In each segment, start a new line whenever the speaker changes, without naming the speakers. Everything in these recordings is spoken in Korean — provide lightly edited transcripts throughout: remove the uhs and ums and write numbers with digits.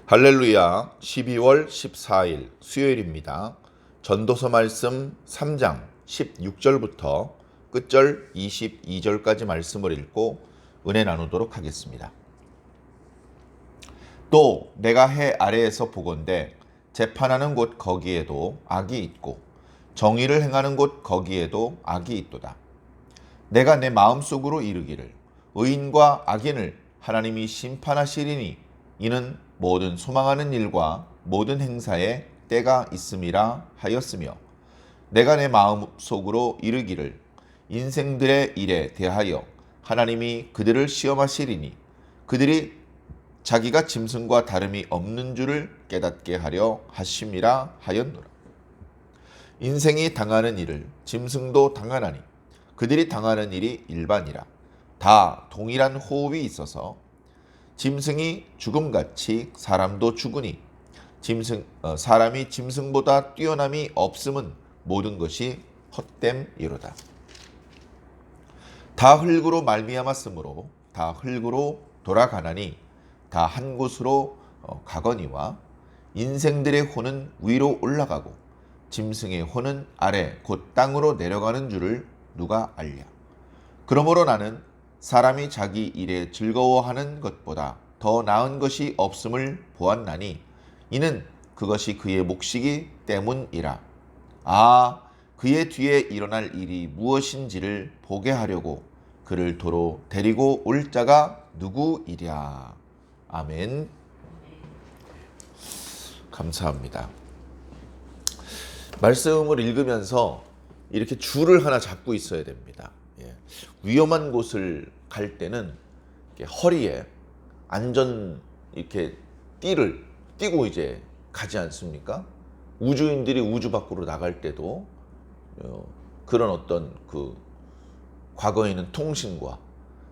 할렐루야. 12월 14일 수요일입니다. 전도서 말씀 3장 16절부터 끝절 22절까지 말씀을 읽고 은혜 나누도록 하겠습니다. 또 내가 해 아래에서 보건대 재판하는 곳 거기에도 악이 있고 정의를 행하는 곳 거기에도 악이 있도다. 내가 내 마음속으로 이르기를 의인과 악인을 하나님이 심판하시리니 이는 모든 소망하는 일과 모든 행사에 때가 있음이라 하였으며, 내가 내 마음속으로 이르기를 인생들의 일에 대하여 하나님이 그들을 시험하시리니 그들이 자기가 짐승과 다름이 없는 줄을 깨닫게 하려 하심이라 하였노라. 인생이 당하는 일을 짐승도 당하나니 그들이 당하는 일이 일반이라. 다 동일한 호흡이 있어서 짐승이 죽음같이 사람도 죽으니 사람이 짐승보다 뛰어남이 없음은 모든 것이 헛됨이로다. 다 흙으로 말미암았으므로 다 흙으로 돌아가나니 다 한 곳으로 가거니와 인생들의 혼은 위로 올라가고 짐승의 혼은 아래 곧 땅으로 내려가는 줄을 누가 알랴. 그러므로 나는 사람이 자기 일에 즐거워하는 것보다 더 나은 것이 없음을 보았나니 이는 그것이 그의 몫이기 때문이라. 그의 뒤에 일어날 일이 무엇인지를 보게 하려고 그를 도로 데리고 올 자가 누구이랴. 아멘. 감사합니다. 말씀을 읽으면서 이렇게 줄을 하나 잡고 있어야 됩니다. 위험한 곳을 갈 때는 허리에 안전 이렇게 띠를 띠고 이제 가지 않습니까? 우주인들이 우주 밖으로 나갈 때도 그런 어떤 과거에는 통신과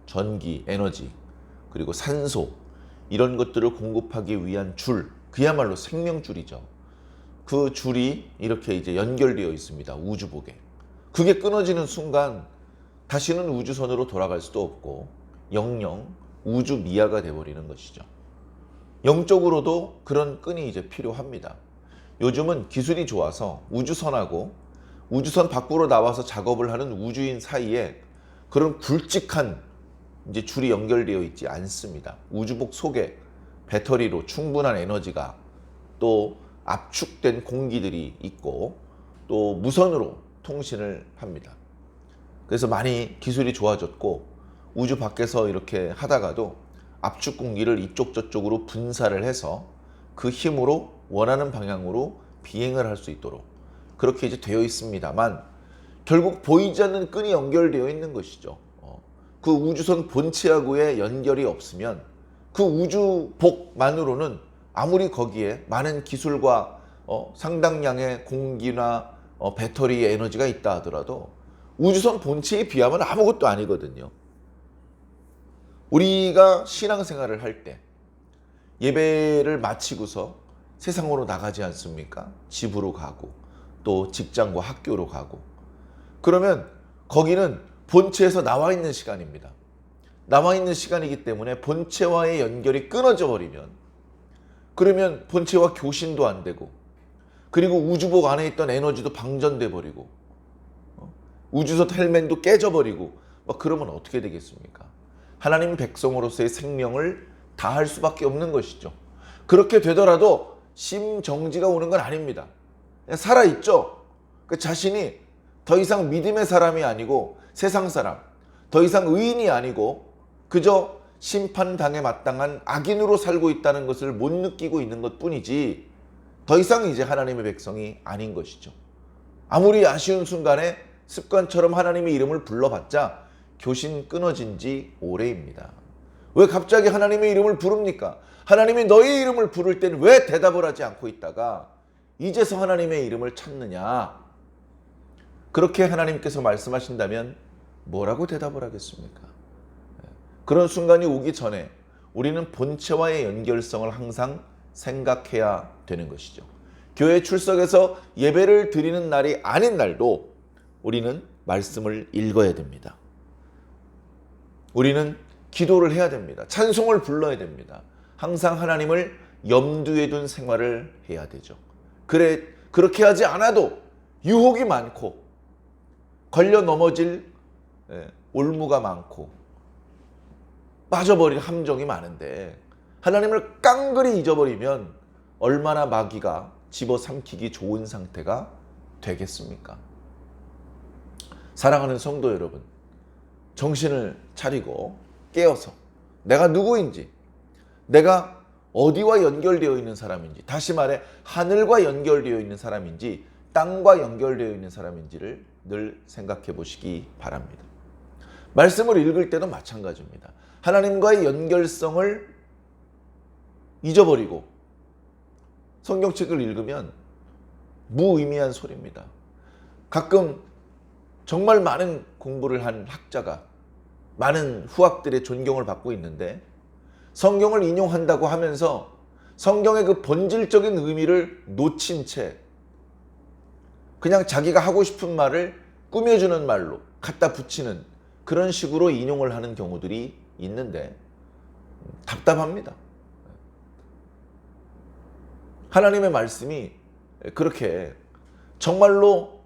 전기, 에너지, 그리고 산소 이런 것들을 공급하기 위한 줄, 그야말로 생명줄이죠. 그 줄이 이렇게 이제 연결되어 있습니다. 우주복에. 그게 끊어지는 순간 다시는 우주선으로 돌아갈 수도 없고 영영 우주 미아가 되어버리는 것이죠. 영적으로도 그런 끈이 이제 필요합니다. 요즘은 기술이 좋아서 우주선하고 우주선 밖으로 나와서 작업을 하는 우주인 사이에 그런 굵직한 이제 줄이 연결되어 있지 않습니다. 우주복 속에 배터리로 충분한 에너지가 또 압축된 공기들이 있고 또 무선으로 통신을 합니다. 그래서 많이 기술이 좋아졌고 우주 밖에서 이렇게 하다가도 압축 공기를 이쪽 저쪽으로 분사를 해서 그 힘으로 원하는 방향으로 비행을 할 수 있도록 그렇게 이제 되어 있습니다만 결국 보이지 않는 끈이 연결되어 있는 것이죠. 그 우주선 본체하고의 연결이 없으면 그 우주복만으로는 아무리 거기에 많은 기술과 상당량의 공기나 배터리의 에너지가 있다 하더라도 우주선 본체에 비하면 아무것도 아니거든요. 우리가 신앙생활을 할 때 예배를 마치고서 세상으로 나가지 않습니까? 집으로 가고 또 직장과 학교로 가고 그러면 거기는 본체에서 나와 있는 시간입니다. 나와 있는 시간이기 때문에 본체와의 연결이 끊어져 버리면 그러면 본체와 교신도 안 되고 그리고 우주복 안에 있던 에너지도 방전돼 버리고 우주선 헬멧도 깨져버리고 그러면 어떻게 되겠습니까? 하나님 백성으로서의 생명을 다할 수밖에 없는 것이죠. 그렇게 되더라도 심정지가 오는 건 아닙니다. 살아있죠. 그 자신이 더 이상 믿음의 사람이 아니고 세상 사람, 더 이상 의인이 아니고 그저 심판당에 마땅한 악인으로 살고 있다는 것을 못 느끼고 있는 것뿐이지 더 이상 이제 하나님의 백성이 아닌 것이죠. 아무리 아쉬운 순간에 습관처럼 하나님의 이름을 불러봤자 교신 끊어진 지 오래입니다. 왜 갑자기 하나님의 이름을 부릅니까? 하나님이 너의 이름을 부를 때는 왜 대답을 하지 않고 있다가 이제서 하나님의 이름을 찾느냐? 그렇게 하나님께서 말씀하신다면 뭐라고 대답을 하겠습니까? 그런 순간이 오기 전에 우리는 본체와의 연결성을 항상 생각해야 되는 것이죠. 교회 출석해서 예배를 드리는 날이 아닌 날도 우리는 말씀을 읽어야 됩니다. 우리는 기도를 해야 됩니다. 찬송을 불러야 됩니다. 항상 하나님을 염두에 둔 생활을 해야 되죠. 그렇게 하지 않아도 유혹이 많고 걸려 넘어질 올무가 많고 빠져버릴 함정이 많은데 하나님을 깡그리 잊어버리면 얼마나 마귀가 집어삼키기 좋은 상태가 되겠습니까? 사랑하는 성도 여러분, 정신을 차리고 깨어서 내가 누구인지, 내가 어디와 연결되어 있는 사람인지, 다시 말해 하늘과 연결되어 있는 사람인지 땅과 연결되어 있는 사람인지를 늘 생각해 보시기 바랍니다. 말씀을 읽을 때도 마찬가지입니다. 하나님과의 연결성을 잊어버리고 성경책을 읽으면 무의미한 소리입니다. 가끔 정말 많은 공부를 한 학자가 많은 후학들의 존경을 받고 있는데 성경을 인용한다고 하면서 성경의 그 본질적인 의미를 놓친 채 그냥 자기가 하고 싶은 말을 꾸며주는 말로 갖다 붙이는 그런 식으로 인용을 하는 경우들이 있는데 답답합니다. 하나님의 말씀이 그렇게 정말로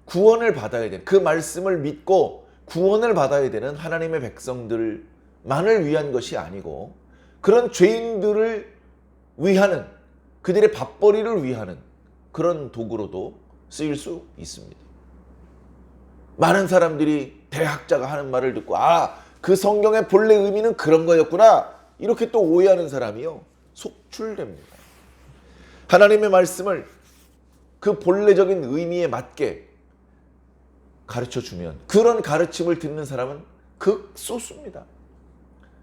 구원을 받아야 되는, 그 말씀을 믿고 구원을 받아야 되는 하나님의 백성들만을 위한 것이 아니고 그런 죄인들을 위하는, 그들의 밥벌이를 위하는 그런 도구로도 쓰일 수 있습니다. 많은 사람들이 대학자가 하는 말을 듣고 그 성경의 본래 의미는 그런 거였구나 이렇게 또 오해하는 사람이요 속출됩니다. 하나님의 말씀을 그 본래적인 의미에 맞게 가르쳐주면 그런 가르침을 듣는 사람은 극소수입니다.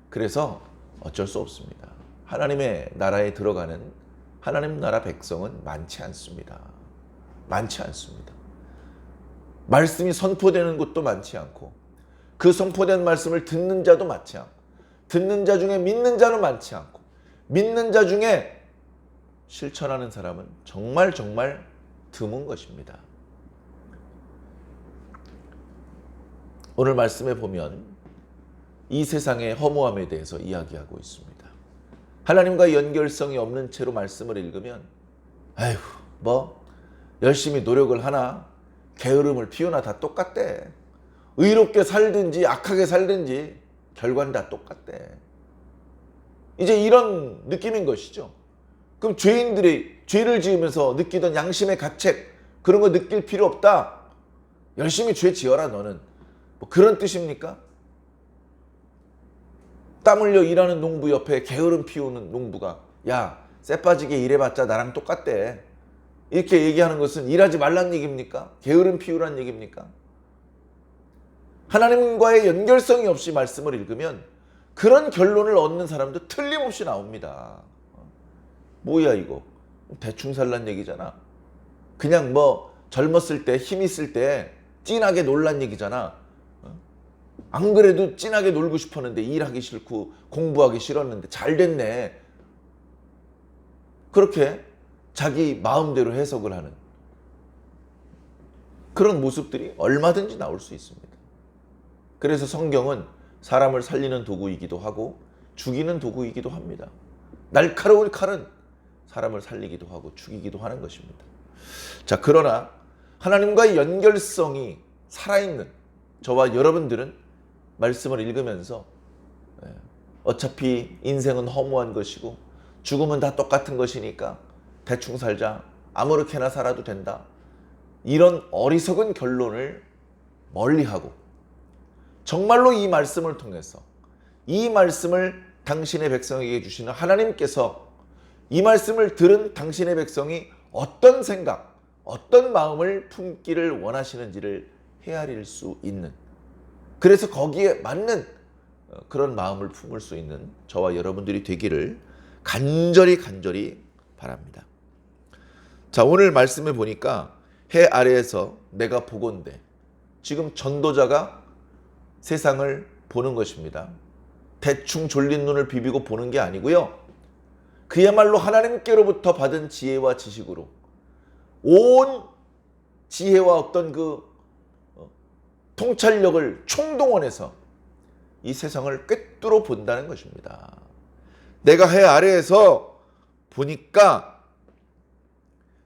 그래서 어쩔 수 없습니다. 하나님의 나라에 들어가는 하나님 나라 백성은 많지 않습니다. 많지 않습니다. 말씀이 선포되는 곳도 많지 않고 그 선포된 말씀을 듣는 자도 많지 않고 듣는 자 중에 믿는 자는 많지 않고 믿는 자 중에 실천하는 사람은 정말 드문 것입니다. 오늘 말씀에 보면 이 세상의 허무함에 대해서 이야기하고 있습니다. 하나님과 연결성이 없는 채로 말씀을 읽으면 열심히 노력을 하나 게으름을 피우나 다 똑같대. 의롭게 살든지 악하게 살든지 결과는 다 똑같대. 이제 이런 느낌인 것이죠. 그럼 죄인들이 죄를 지으면서 느끼던 양심의 가책 그런 거 느낄 필요 없다. 열심히 죄 지어라 너는. 그런 뜻입니까? 땀 흘려 일하는 농부 옆에 게으름 피우는 농부가 쎄 빠지게 일해봤자 나랑 똑같대. 이렇게 얘기하는 것은 일하지 말란 얘기입니까? 게으름 피우란 얘기입니까? 하나님과의 연결성이 없이 말씀을 읽으면 그런 결론을 얻는 사람도 틀림없이 나옵니다. 뭐야 이거? 대충 살란 얘기잖아. 그냥 젊었을 때 힘 있을 때 찐하게 놀란 얘기잖아. 안 그래도 찐하게 놀고 싶었는데 일하기 싫고 공부하기 싫었는데 잘 됐네. 그렇게 자기 마음대로 해석을 하는 그런 모습들이 얼마든지 나올 수 있습니다. 그래서 성경은 사람을 살리는 도구이기도 하고 죽이는 도구이기도 합니다. 날카로운 칼은 사람을 살리기도 하고 죽이기도 하는 것입니다. 자, 그러나 하나님과의 연결성이 살아있는 저와 여러분들은 말씀을 읽으면서 어차피 인생은 허무한 것이고 죽음은 다 똑같은 것이니까 대충 살자, 아무렇게나 살아도 된다, 이런 어리석은 결론을 멀리하고 정말로 이 말씀을 통해서 이 말씀을 당신의 백성에게 주시는 하나님께서 이 말씀을 들은 당신의 백성이 어떤 생각, 어떤 마음을 품기를 원하시는지를 헤아릴 수 있는, 그래서 거기에 맞는 그런 마음을 품을 수 있는 저와 여러분들이 되기를 간절히 바랍니다. 자, 오늘 말씀에 보니까 해 아래에서 내가 보건대, 지금 전도자가 세상을 보는 것입니다. 대충 졸린 눈을 비비고 보는 게 아니고요. 그야말로 하나님께로부터 받은 지혜와 지식으로 온 지혜와 어떤 그 통찰력을 총동원해서 이 세상을 꿰뚫어 본다는 것입니다. 내가 해 아래에서 보니까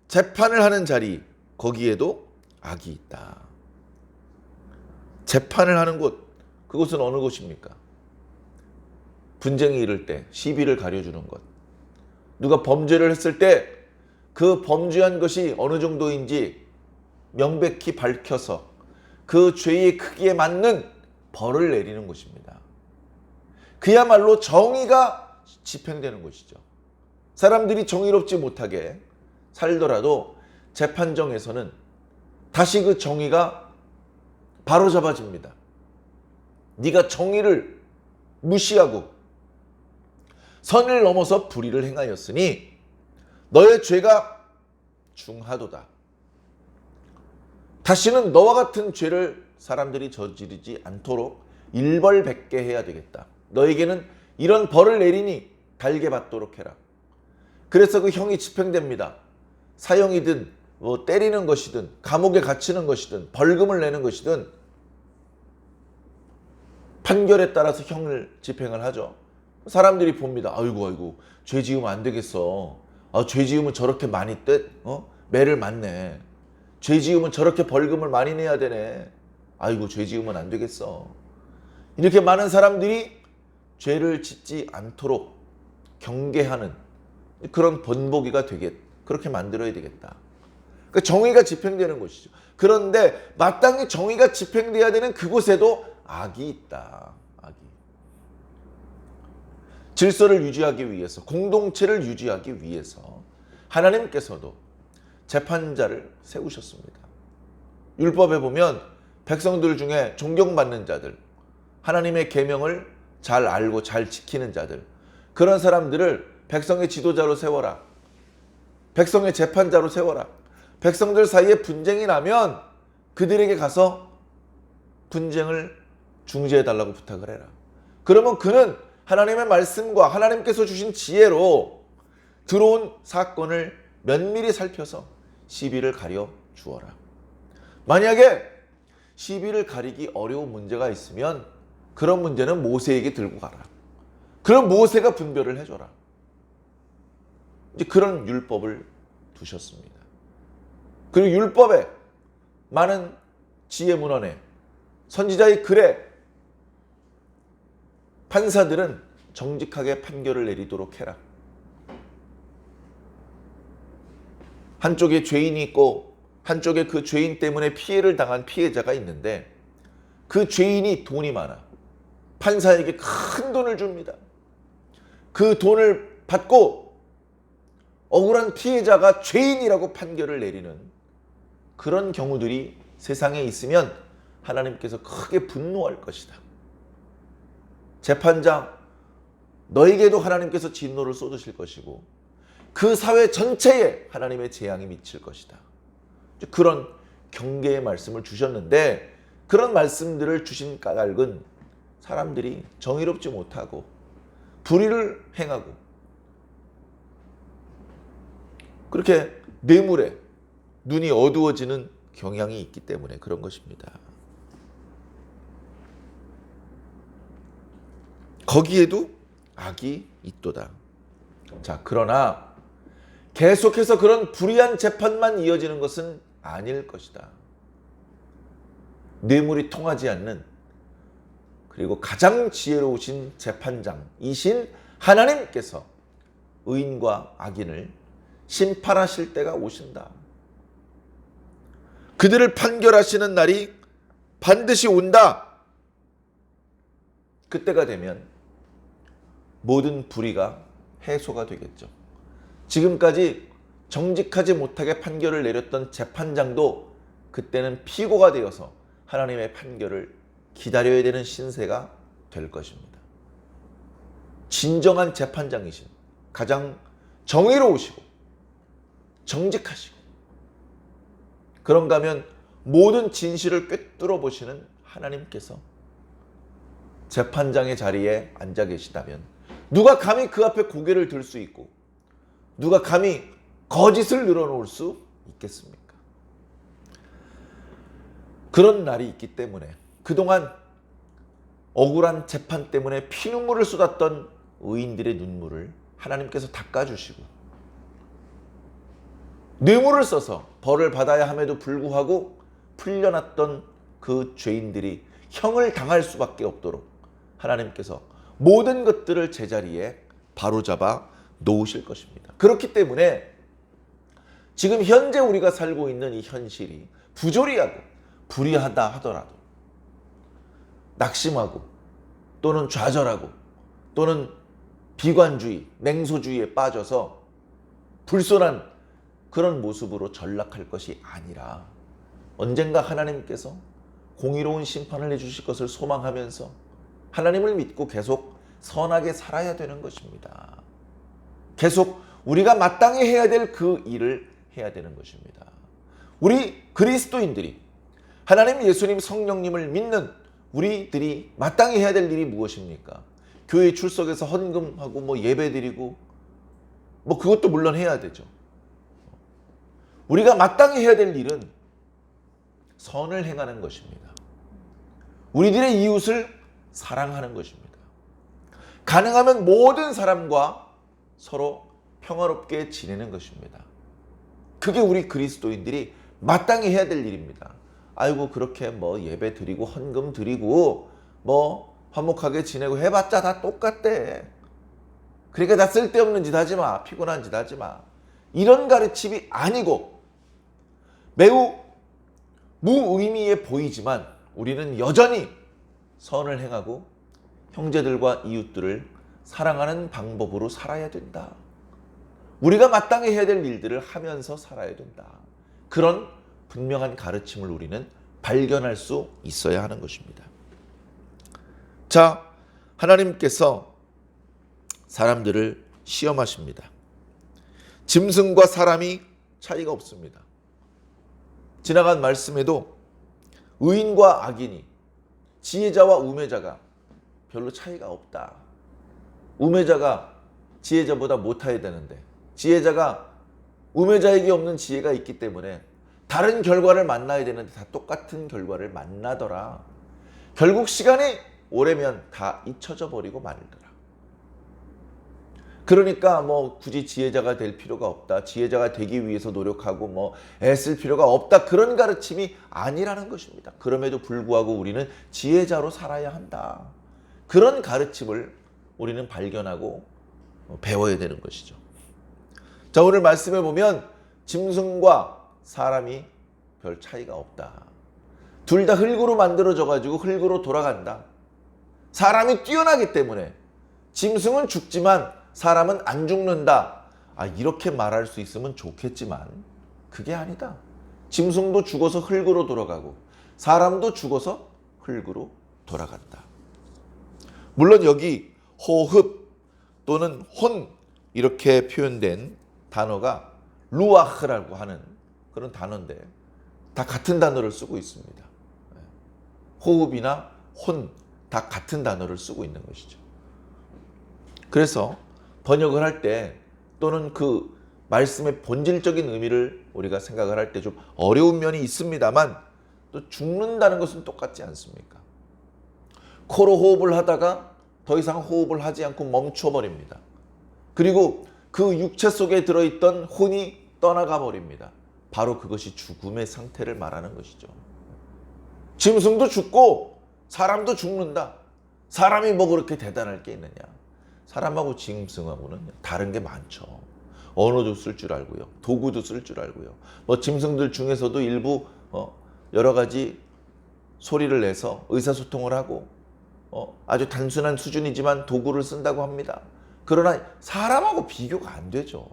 재판을 하는 자리, 거기에도 악이 있다. 재판을 하는 곳, 그곳은 어느 곳입니까? 분쟁이 이를 때 시비를 가려주는 것. 누가 범죄를 했을 때 그 범죄한 것이 어느 정도인지 명백히 밝혀서 그 죄의 크기에 맞는 벌을 내리는 것입니다. 그야말로 정의가 집행되는 것이죠. 사람들이 정의롭지 못하게 살더라도 재판정에서는 다시 그 정의가 바로잡아집니다. 네가 정의를 무시하고 선을 넘어서 불의를 행하였으니 너의 죄가 중하도다. 다시는 너와 같은 죄를 사람들이 저지르지 않도록 일벌백계 해야 되겠다. 너에게는 이런 벌을 내리니 달게 받도록 해라. 그래서 그 형이 집행됩니다. 사형이든 뭐 때리는 것이든 감옥에 갇히는 것이든 벌금을 내는 것이든 판결에 따라서 형을 집행을 하죠. 사람들이 봅니다. 아이고 죄 지으면 안 되겠어. 죄 지으면 저렇게 많이 매를 맞네. 죄 지으면 저렇게 벌금을 많이 내야 되네. 아이고 죄 지으면 안 되겠어. 이렇게 많은 사람들이 죄를 짓지 않도록 경계하는 그런 본보기가 그렇게 만들어야 되겠다. 그러니까 정의가 집행되는 것이죠. 그런데 마땅히 정의가 집행돼야 되는 그곳에도 악이 있다. 악이. 질서를 유지하기 위해서, 공동체를 유지하기 위해서 하나님께서도 재판자를 세우셨습니다. 율법에 보면 백성들 중에 존경받는 자들, 하나님의 계명을 잘 알고 잘 지키는 자들, 그런 사람들을 백성의 지도자로 세워라. 백성의 재판자로 세워라. 백성들 사이에 분쟁이 나면 그들에게 가서 분쟁을 중재해달라고 부탁을 해라. 그러면 그는 하나님의 말씀과 하나님께서 주신 지혜로 들어온 사건을 면밀히 살펴서 시비를 가려 주어라. 만약에 시비를 가리기 어려운 문제가 있으면 그런 문제는 모세에게 들고 가라. 그럼 모세가 분별을 해줘라. 이제 그런 율법을 두셨습니다. 그리고 율법에 많은 지혜 문헌에 선지자의 글에 판사들은 정직하게 판결을 내리도록 해라. 한쪽에 죄인이 있고 한쪽에 그 죄인 때문에 피해를 당한 피해자가 있는데 그 죄인이 돈이 많아. 판사에게 큰 돈을 줍니다. 그 돈을 받고 억울한 피해자가 죄인이라고 판결을 내리는 그런 경우들이 세상에 있으면 하나님께서 크게 분노할 것이다. 재판장, 너에게도 하나님께서 진노를 쏟으실 것이고 그 사회 전체에 하나님의 재앙이 미칠 것이다. 그런 경계의 말씀을 주셨는데 그런 말씀들을 주신 까닭은 사람들이 정의롭지 못하고 불의를 행하고 그렇게 뇌물에 눈이 어두워지는 경향이 있기 때문에 그런 것입니다. 거기에도 악이 있도다. 자, 그러나 계속해서 그런 불의한 재판만 이어지는 것은 아닐 것이다. 뇌물이 통하지 않는 그리고 가장 지혜로우신 재판장이신 하나님께서 의인과 악인을 심판하실 때가 오신다. 그들을 판결하시는 날이 반드시 온다. 그때가 되면 모든 불의가 해소가 되겠죠. 지금까지 정직하지 못하게 판결을 내렸던 재판장도 그때는 피고가 되어서 하나님의 판결을 기다려야 되는 신세가 될 것입니다. 진정한 재판장이신 가장 정의로우시고 정직하시고 그런가 하면 모든 진실을 꿰뚫어 보시는 하나님께서 재판장의 자리에 앉아 계시다면 누가 감히 그 앞에 고개를 들 수 있고 누가 감히 거짓을 늘어놓을 수 있겠습니까? 그런 날이 있기 때문에 그동안 억울한 재판 때문에 피눈물을 쏟았던 의인들의 눈물을 하나님께서 닦아주시고 뇌물을 써서 벌을 받아야 함에도 불구하고 풀려났던 그 죄인들이 형을 당할 수밖에 없도록 하나님께서 모든 것들을 제자리에 바로잡아 놓으실 것입니다. 그렇기 때문에 지금 현재 우리가 살고 있는 이 현실이 부조리하고 불의하다 하더라도 낙심하고 또는 좌절하고 또는 비관주의, 냉소주의에 빠져서 불손한 그런 모습으로 전락할 것이 아니라 언젠가 하나님께서 공의로운 심판을 해주실 것을 소망하면서 하나님을 믿고 계속 선하게 살아야 되는 것입니다. 계속 우리가 마땅히 해야 될 그 일을 해야 되는 것입니다. 우리 그리스도인들이 하나님, 예수님, 성령님을 믿는 우리들이 마땅히 해야 될 일이 무엇입니까? 교회 출석해서 헌금하고 예배드리고 그것도 물론 해야 되죠. 우리가 마땅히 해야 될 일은 선을 행하는 것입니다. 우리들의 이웃을 사랑하는 것입니다. 가능하면 모든 사람과 서로 평화롭게 지내는 것입니다. 그게 우리 그리스도인들이 마땅히 해야 될 일입니다. 아이고 그렇게 예배 드리고 헌금 드리고 화목하게 지내고 해봤자 다 똑같대. 그러니까 다 쓸데없는 짓 하지 마. 피곤한 짓 하지 마. 이런 가르침이 아니고 매우 무의미해 보이지만 우리는 여전히 선을 행하고 형제들과 이웃들을 사랑하는 방법으로 살아야 된다. 우리가 마땅히 해야 될 일들을 하면서 살아야 된다. 그런 분명한 가르침을 우리는 발견할 수 있어야 하는 것입니다. 자, 하나님께서 사람들을 시험하십니다. 짐승과 사람이 차이가 없습니다. 지나간 말씀에도 의인과 악인이, 지혜자와 우매자가 별로 차이가 없다. 우매자가 지혜자보다 못해야 되는데 지혜자가 우매자에게 없는 지혜가 있기 때문에 다른 결과를 만나야 되는데 다 똑같은 결과를 만나더라. 결국 시간이 오래면 다 잊혀져 버리고 말더라. 그러니까 굳이 지혜자가 될 필요가 없다. 지혜자가 되기 위해서 노력하고 애쓸 필요가 없다. 그런 가르침이 아니라는 것입니다. 그럼에도 불구하고 우리는 지혜자로 살아야 한다. 그런 가르침을 우리는 발견하고 배워야 되는 것이죠. 자, 오늘 말씀에 보면 짐승과 사람이 별 차이가 없다. 둘 다 흙으로 만들어져 가지고 흙으로 돌아간다. 사람이 뛰어나기 때문에 짐승은 죽지만 사람은 안 죽는다. 이렇게 말할 수 있으면 좋겠지만 그게 아니다. 짐승도 죽어서 흙으로 돌아가고 사람도 죽어서 흙으로 돌아간다. 물론 여기 호흡 또는 혼 이렇게 표현된 단어가 루아흐라고 하는 그런 단어인데 다 같은 단어를 쓰고 있습니다. 호흡이나 혼 다 같은 단어를 쓰고 있는 것이죠. 그래서 번역을 할 때 또는 그 말씀의 본질적인 의미를 우리가 생각을 할 때 좀 어려운 면이 있습니다만 또 죽는다는 것은 똑같지 않습니까? 코로 호흡을 하다가 더 이상 호흡을 하지 않고 멈춰버립니다. 그리고 그 육체 속에 들어있던 혼이 떠나가 버립니다. 바로 그것이 죽음의 상태를 말하는 것이죠. 짐승도 죽고 사람도 죽는다. 사람이 그렇게 대단할 게 있느냐. 사람하고 짐승하고는 다른 게 많죠. 언어도 쓸 줄 알고요. 도구도 쓸 줄 알고요. 짐승들 중에서도 일부 여러 가지 소리를 내서 의사소통을 하고 아주 단순한 수준이지만 도구를 쓴다고 합니다. 그러나 사람하고 비교가 안 되죠.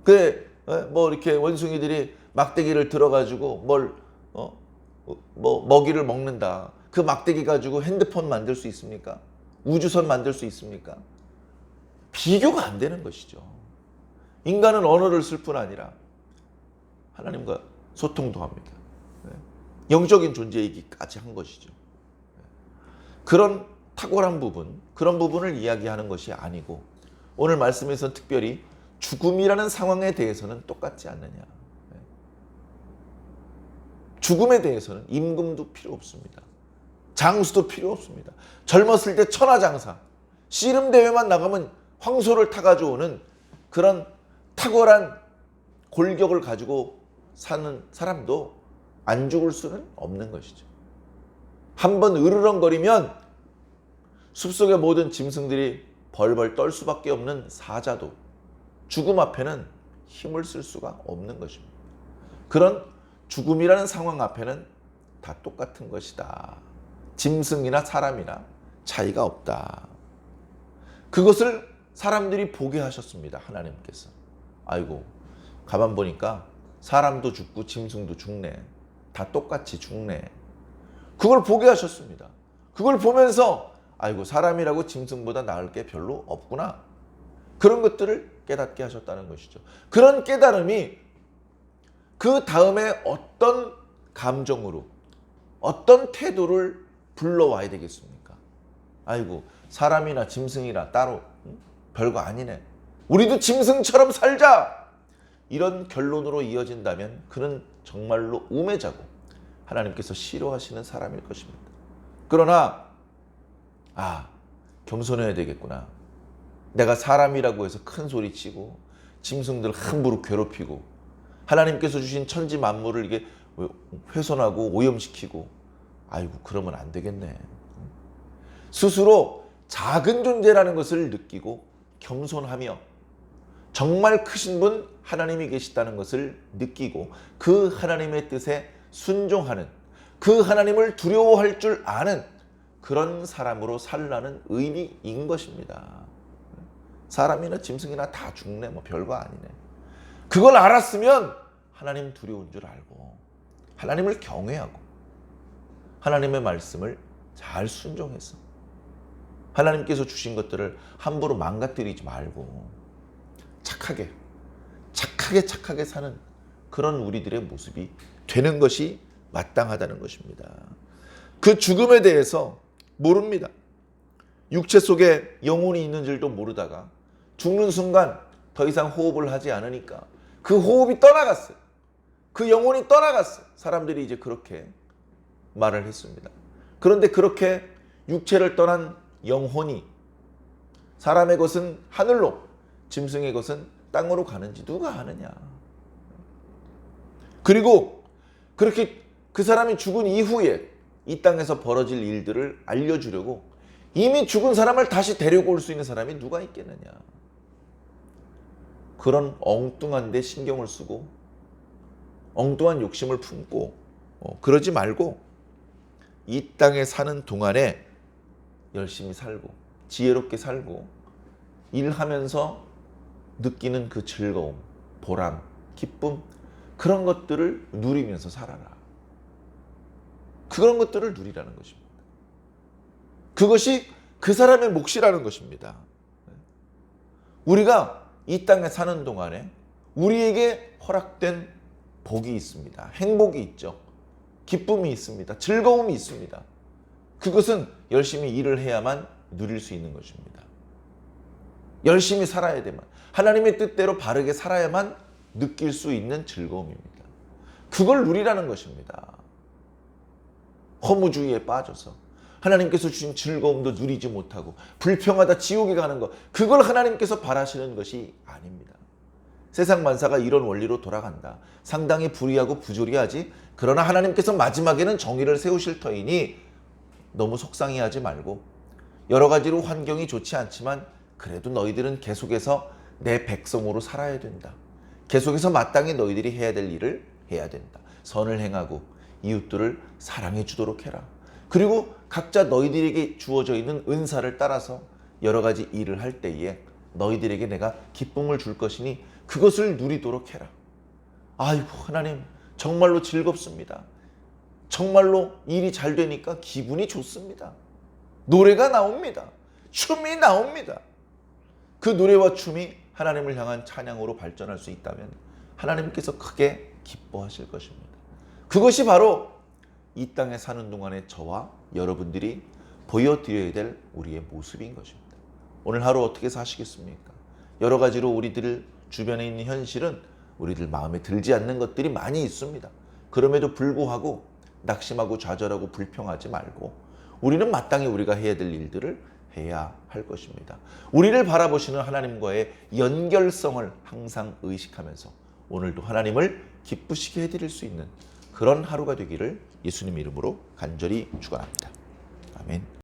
이렇게 원숭이들이 막대기를 들어가지고 먹이를 먹는다. 그 막대기 가지고 핸드폰 만들 수 있습니까? 우주선 만들 수 있습니까? 비교가 안 되는 것이죠. 인간은 언어를 쓸 뿐 아니라 하나님과 소통도 합니다. 영적인 존재이기까지 한 것이죠. 그런 탁월한 부분, 그런 부분을 이야기하는 것이 아니고 오늘 말씀에서는 특별히 죽음이라는 상황에 대해서는 똑같지 않느냐. 죽음에 대해서는 임금도 필요 없습니다. 장수도 필요 없습니다. 젊었을 때 천하장사, 씨름대회만 나가면 황소를 타가지고 오는 그런 탁월한 골격을 가지고 사는 사람도 안 죽을 수는 없는 것이죠. 한번 으르렁거리면 숲속의 모든 짐승들이 벌벌 떨 수밖에 없는 사자도 죽음 앞에는 힘을 쓸 수가 없는 것입니다. 그런 죽음이라는 상황 앞에는 다 똑같은 것이다. 짐승이나 사람이나 차이가 없다. 그것을 사람들이 보게 하셨습니다. 하나님께서. 아이고, 가만 보니까 사람도 죽고 짐승도 죽네. 다 똑같이 죽네. 그걸 보게 하셨습니다. 그걸 보면서 아이고, 사람이라고 짐승보다 나을 게 별로 없구나. 그런 것들을 깨닫게 하셨다는 것이죠. 그런 깨달음이 그 다음에 어떤 감정으로, 어떤 태도를 불러와야 되겠습니까? 아이고, 사람이나 짐승이나 따로 별거 아니네. 우리도 짐승처럼 살자. 이런 결론으로 이어진다면 그는 정말로 우매자고 하나님께서 싫어하시는 사람일 것입니다. 그러나 겸손해야 되겠구나. 내가 사람이라고 해서 큰 소리 치고 짐승들 함부로 괴롭히고 하나님께서 주신 천지 만물을 이게 훼손하고 오염시키고 아이고, 그러면 안 되겠네. 스스로 작은 존재라는 것을 느끼고 겸손하며 정말 크신 분 하나님이 계시다는 것을 느끼고 그 하나님의 뜻에 순종하는, 그 하나님을 두려워할 줄 아는 그런 사람으로 살라는 의미인 것입니다. 사람이나 짐승이나 다 죽네, 뭐 별거 아니네. 그걸 알았으면 하나님 두려운 줄 알고 하나님을 경외하고 하나님의 말씀을 잘 순종해서 하나님께서 주신 것들을 함부로 망가뜨리지 말고 착하게 사는 그런 우리들의 모습이 되는 것이 마땅하다는 것입니다. 그 죽음에 대해서 모릅니다. 육체 속에 영혼이 있는 줄도 모르다가 죽는 순간 더 이상 호흡을 하지 않으니까 그 호흡이 떠나갔어요. 그 영혼이 떠나갔어요. 사람들이 이제 그렇게 말을 했습니다. 그런데 그렇게 육체를 떠난 영혼이 사람의 것은 하늘로, 짐승의 것은 땅으로 가는지 누가 아느냐. 그리고 그렇게 그 사람이 죽은 이후에 이 땅에서 벌어질 일들을 알려주려고 이미 죽은 사람을 다시 데리고 올 수 있는 사람이 누가 있겠느냐. 그런 엉뚱한 데 신경을 쓰고 엉뚱한 욕심을 품고 그러지 말고 이 땅에 사는 동안에 열심히 살고 지혜롭게 살고 일하면서 느끼는 그 즐거움, 보람, 기쁨, 그런 것들을 누리면서 살아라. 그런 것들을 누리라는 것입니다. 그것이 그 사람의 몫이라는 것입니다. 우리가 이 땅에 사는 동안에 우리에게 허락된 복이 있습니다. 행복이 있죠. 기쁨이 있습니다. 즐거움이 있습니다. 그것은 열심히 일을 해야만 누릴 수 있는 것입니다. 열심히 살아야 되만, 하나님의 뜻대로 바르게 살아야만 느낄 수 있는 즐거움입니다. 그걸 누리라는 것입니다. 허무주의에 빠져서 하나님께서 주신 즐거움도 누리지 못하고 불평하다 지옥에 가는 것, 그걸 하나님께서 바라시는 것이 아닙니다. 세상 만사가 이런 원리로 돌아간다. 상당히 불의하고 부조리하지. 그러나 하나님께서 마지막에는 정의를 세우실 터이니 너무 속상해하지 말고, 여러 가지로 환경이 좋지 않지만 그래도 너희들은 계속해서 내 백성으로 살아야 된다. 계속해서 마땅히 너희들이 해야 될 일을 해야 된다. 선을 행하고 이웃들을 사랑해 주도록 해라. 그리고 각자 너희들에게 주어져 있는 은사를 따라서 여러 가지 일을 할 때에 너희들에게 내가 기쁨을 줄 것이니 그것을 누리도록 해라. 아이고, 하나님 정말로 즐겁습니다. 정말로 일이 잘 되니까 기분이 좋습니다. 노래가 나옵니다. 춤이 나옵니다. 그 노래와 춤이 하나님을 향한 찬양으로 발전할 수 있다면 하나님께서 크게 기뻐하실 것입니다. 그것이 바로 이 땅에 사는 동안에 저와 여러분들이 보여드려야 될 우리의 모습인 것입니다. 오늘 하루 어떻게 사시겠습니까? 여러 가지로 우리들 주변에 있는 현실은 우리들 마음에 들지 않는 것들이 많이 있습니다. 그럼에도 불구하고 낙심하고 좌절하고 불평하지 말고 우리는 마땅히 우리가 해야 될 일들을 해야 할 것입니다. 우리를 바라보시는 하나님과의 연결성을 항상 의식하면서 오늘도 하나님을 기쁘시게 해드릴 수 있는 그런 하루가 되기를 예수님 이름으로 간절히 축원합니다. 아멘.